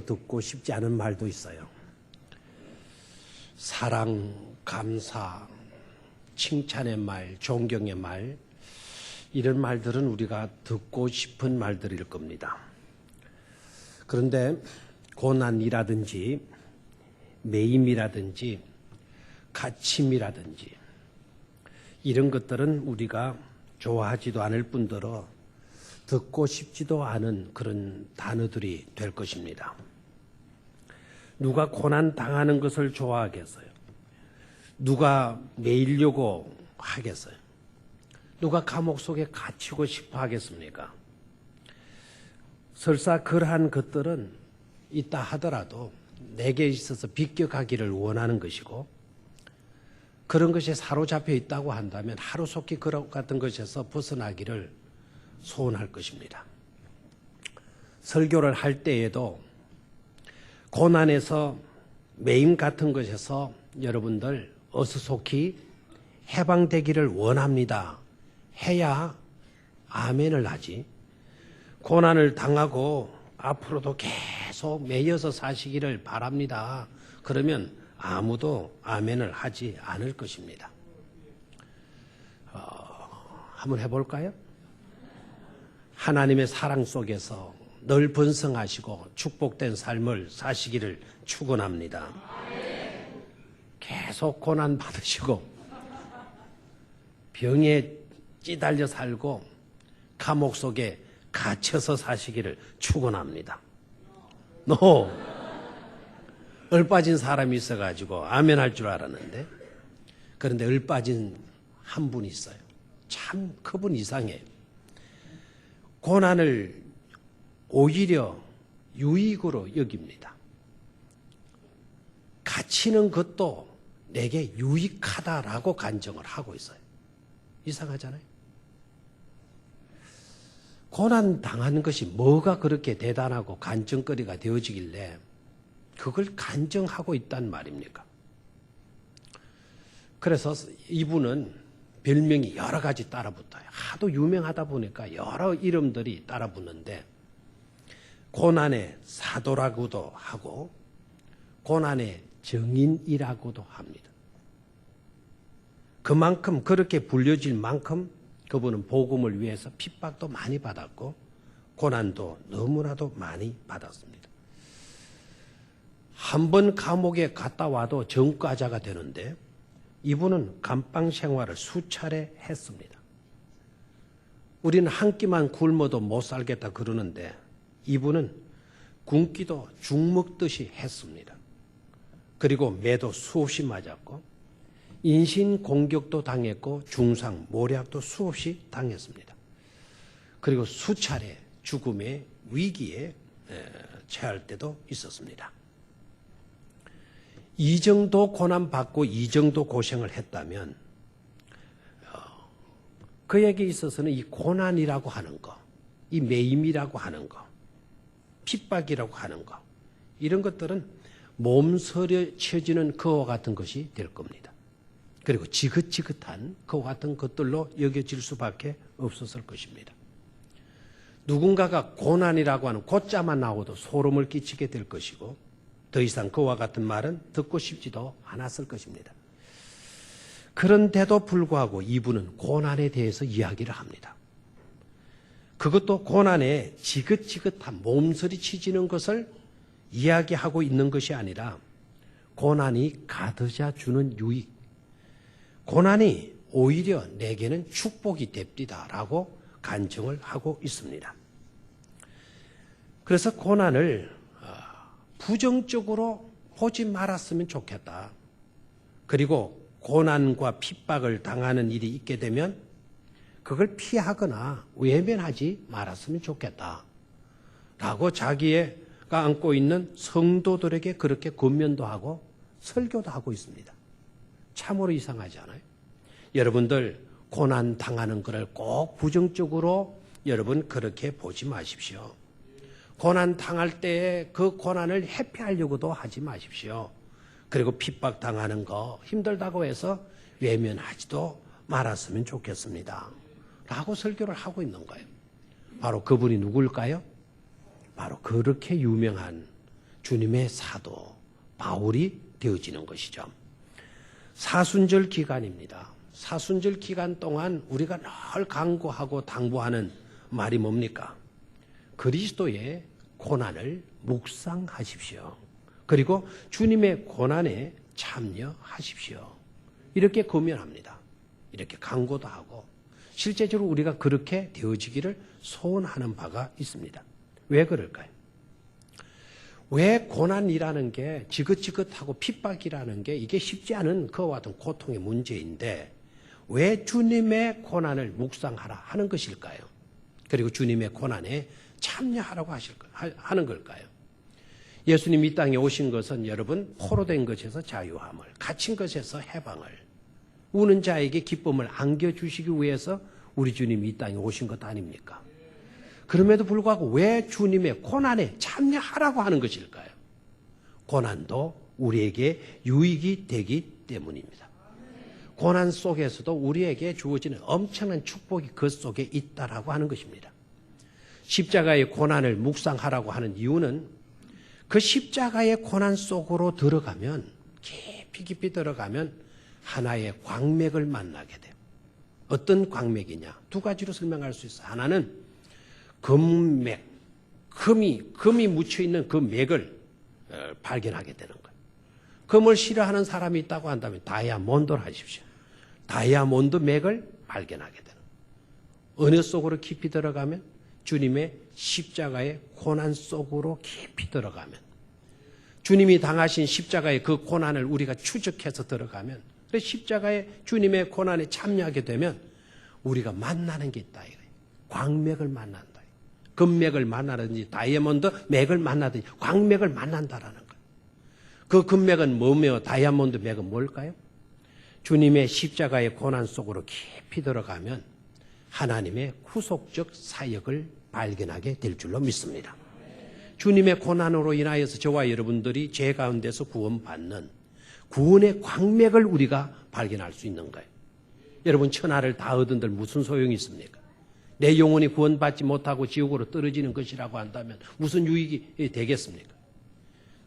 듣고 싶지 않은 말도 있어요. 사랑, 감사, 칭찬의 말, 존경의 말, 이런 말들은 우리가 듣고 싶은 말들일 겁니다. 그런데 고난이라든지 매임이라든지 가침이라든지 이런 것들은 우리가 좋아하지도 않을 뿐더러 듣고 싶지도 않은 그런 단어들이 될 것입니다. 누가 고난 당하는 것을 좋아하겠어요? 누가 매이려고 하겠어요? 누가 감옥 속에 갇히고 싶어 하겠습니까? 설사 그러한 것들은 있다 하더라도 내게 있어서 비껴가기를 원하는 것이고, 그런 것에 사로잡혀 있다고 한다면 하루속히 그런 같은 것에서 벗어나기를 소원할 것입니다. 설교를 할 때에도 고난에서 매임 같은 것에서 여러분들 어수속히 해방되기를 원합니다. 해야 아멘을 하지. 고난을 당하고 앞으로도 계속 매여서 사시기를 바랍니다. 그러면 아무도 아멘을 하지 않을 것입니다. 한번 해볼까요? 하나님의 사랑 속에서 늘 번성하시고 축복된 삶을 사시기를 축원합니다. 계속 고난 받으시고 병에 찌달려 살고 감옥 속에 갇혀서 사시기를 축원합니다. 얼빠진 사람이 있어가지고 아멘 할 줄 알았는데, 그런데 얼빠진 한 분이 있어요. 참 그분 이상해요. 고난을 오히려 유익으로 여깁니다. 갇히는 것도 내게 유익하다라고 간증을 하고 있어요. 이상하잖아요. 고난 당하는 것이 뭐가 그렇게 대단하고 간증거리가 되어지길래 그걸 간증하고 있단 말입니까? 그래서 이분은 별명이 여러 가지 따라붙어요. 하도 유명하다 보니까 여러 이름들이 따라붙는데, 고난의 사도라고도 하고 고난의 정인이라고도 합니다. 그만큼, 그렇게 불려질 만큼 그분은 복음을 위해서 핍박도 많이 받았고 고난도 너무나도 많이 받았습니다. 한 번 감옥에 갔다 와도 전과자가 되는데 이분은 감방 생활을 수차례 했습니다. 우리는 한 끼만 굶어도 못 살겠다 그러는데 이분은 굶기도 죽 먹듯이 했습니다. 그리고 매도 수없이 맞았고 인신 공격도 당했고 중상, 모략도 수없이 당했습니다. 그리고 수차례 죽음의 위기에 처할 때도 있었습니다. 이 정도 고난받고 이 정도 고생을 했다면 그에게 있어서는 이 고난이라고 하는 거, 이 매임이라고 하는 거, 핍박이라고 하는 거, 이런 것들은 몸서려쳐지는 그와 같은 것이 될 겁니다. 그리고 지긋지긋한 그와 같은 것들로 여겨질 수밖에 없었을 것입니다. 누군가가 고난이라고 하는 고자만 나오도 소름을 끼치게 될 것이고 더 이상 그와 같은 말은 듣고 싶지도 않았을 것입니다. 그런데도 불구하고 이분은 고난에 대해서 이야기를 합니다. 그것도 고난에 지긋지긋한 몸서리 치지는 것을 이야기하고 있는 것이 아니라 고난이 가드자 주는 유익, 고난이 오히려 내게는 축복이 됩니다라고 간증을 하고 있습니다. 그래서 고난을 부정적으로 보지 말았으면 좋겠다. 그리고 고난과 핍박을 당하는 일이 있게 되면 그걸 피하거나 외면하지 말았으면 좋겠다. 라고 자기가 안고 있는 성도들에게 그렇게 권면도 하고 설교도 하고 있습니다. 참으로 이상하지 않아요? 여러분들 고난 당하는 것을 꼭 부정적으로 여러분 그렇게 보지 마십시오. 고난 당할 때에 그 고난을 회피하려고도 하지 마십시오. 그리고 핍박 당하는 거 힘들다고 해서 외면하지도 말았으면 좋겠습니다. 라고 설교를 하고 있는 거예요. 바로 그분이 누굴까요? 바로 그렇게 유명한 주님의 사도 바울이 되어지는 것이죠. 사순절 기간입니다. 사순절 기간 동안 우리가 늘 강구하고 당부하는 말이 뭡니까? 그리스도의 고난을 묵상하십시오. 그리고 주님의 고난에 참여하십시오. 이렇게 권면합니다. 이렇게 강구도 하고 실제적으로 우리가 그렇게 되어지기를 소원하는 바가 있습니다. 왜 그럴까요? 왜 고난이라는 게 지긋지긋하고 핍박이라는 게 이게 쉽지 않은 그와 같은 고통의 문제인데 왜 주님의 고난을 묵상하라 하는 것일까요? 그리고 주님의 고난에 참여하라고 하는 걸까요? 예수님 이 땅에 오신 것은 여러분 포로된 것에서 자유함을, 갇힌 것에서 해방을, 우는 자에게 기쁨을 안겨주시기 위해서 우리 주님이 이 땅에 오신 것 아닙니까? 그럼에도 불구하고 왜 주님의 고난에 참여하라고 하는 것일까요? 고난도 우리에게 유익이 되기 때문입니다. 고난 속에서도 우리에게 주어지는 엄청난 축복이 그 속에 있다라고 하는 것입니다. 십자가의 고난을 묵상하라고 하는 이유는 그 십자가의 고난 속으로 들어가면 깊이 들어가면 하나의 광맥을 만나게 돼요. 어떤 광맥이냐? 두 가지로 설명할 수 있어요. 하나는 금맥, 금이 묻혀있는 그 맥을 발견하게 되는 거예요. 금을 싫어하는 사람이 있다고 한다면 다이아몬드를 하십시오. 다이아몬드 맥을 발견하게 되는 거예요. 어느 속으로 깊이 들어가면 주님의 십자가의 고난 속으로 깊이 들어가면 주님이 당하신 십자가의 그 고난을 우리가 추적해서 들어가면 십자가의 주님의 고난에 참여하게 되면 우리가 만나는 게 있다. 광맥을 만난다. 금맥을 만나든지 다이아몬드 맥을 만나든지 광맥을 만난다라는 거예요. 그 금맥은 뭐며 다이아몬드 맥은 뭘까요? 주님의 십자가의 고난 속으로 깊이 들어가면 하나님의 구속적 사역을 발견하게 될 줄로 믿습니다. 주님의 고난으로 인하여서 저와 여러분들이 죄 가운데서 구원받는 구원의 광맥을 우리가 발견할 수 있는 거예요. 여러분 천하를 다 얻은들 무슨 소용이 있습니까? 내 영혼이 구원받지 못하고 지옥으로 떨어지는 것이라고 한다면 무슨 유익이 되겠습니까?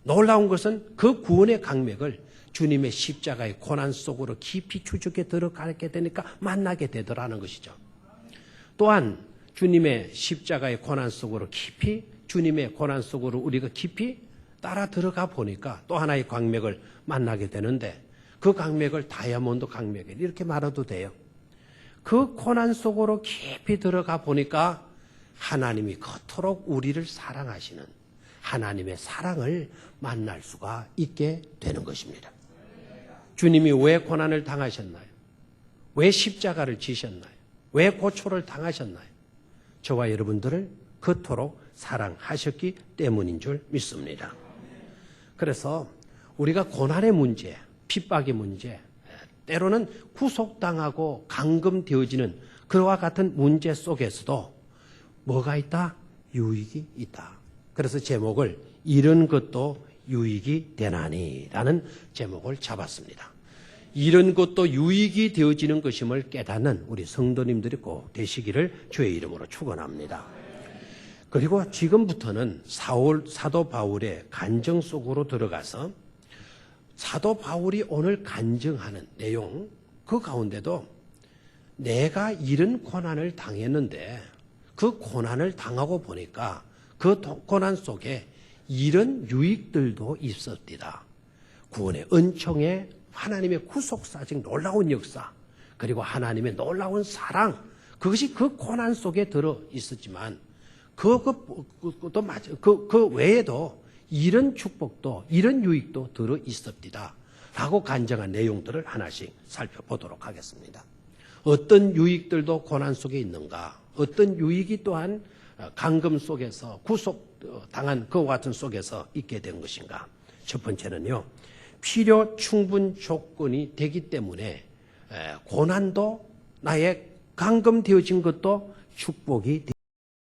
놀라운 것은 그 구원의 강맥을 주님의 십자가의 고난 속으로 깊이 추적해 들어가게 되니까 만나게 되더라는 것이죠. 또한 주님의 십자가의 고난 속으로 깊이 주님의 고난 속으로 우리가 깊이 따라 들어가 보니까 또 하나의 광맥을 만나게 되는데 그 광맥을 다이아몬드 광맥 이렇게 말해도 돼요. 그 고난 속으로 깊이 들어가 보니까 하나님이 그토록 우리를 사랑하시는 하나님의 사랑을 만날 수가 있게 되는 것입니다. 주님이 왜 고난을 당하셨나요? 왜 십자가를 지셨나요? 왜 고초를 당하셨나요? 저와 여러분들을 그토록 사랑하셨기 때문인 줄 믿습니다. 그래서 우리가 고난의 문제, 핍박의 문제, 때로는 구속당하고 감금되어지는 그와 같은 문제 속에서도 뭐가 있다? 유익이 있다. 그래서 제목을 이런 것도 유익이 되나니라는 제목을 잡았습니다. 이런 것도 유익이 되어지는 것임을 깨닫는 우리 성도님들이 꼭 되시기를 주의 이름으로 축원합니다. 그리고 지금부터는 사도 바울의 간증 속으로 들어가서 사도 바울이 오늘 간증하는 내용 그 가운데도 내가 이런 고난을 당했는데 그 고난을 당하고 보니까 그 고난 속에 이런 유익들도 있었디다. 구원의 은총에 하나님의 구속사적 놀라운 역사 그리고 하나님의 놀라운 사랑 그것이 그 고난 속에 들어 있었지만 그 외에도 이런 축복도 이런 유익도 들어 있었디다 라고 간증한 내용들을 하나씩 살펴보도록 하겠습니다. 어떤 유익들도 고난 속에 있는가, 어떤 유익이 또한 감금 속에서 구속당한 그와 같은 속에서 있게 된 것인가. 첫 번째는요, 필요 충분 조건이 되기 때문에 고난도 나의 감금되어진 것도 축복이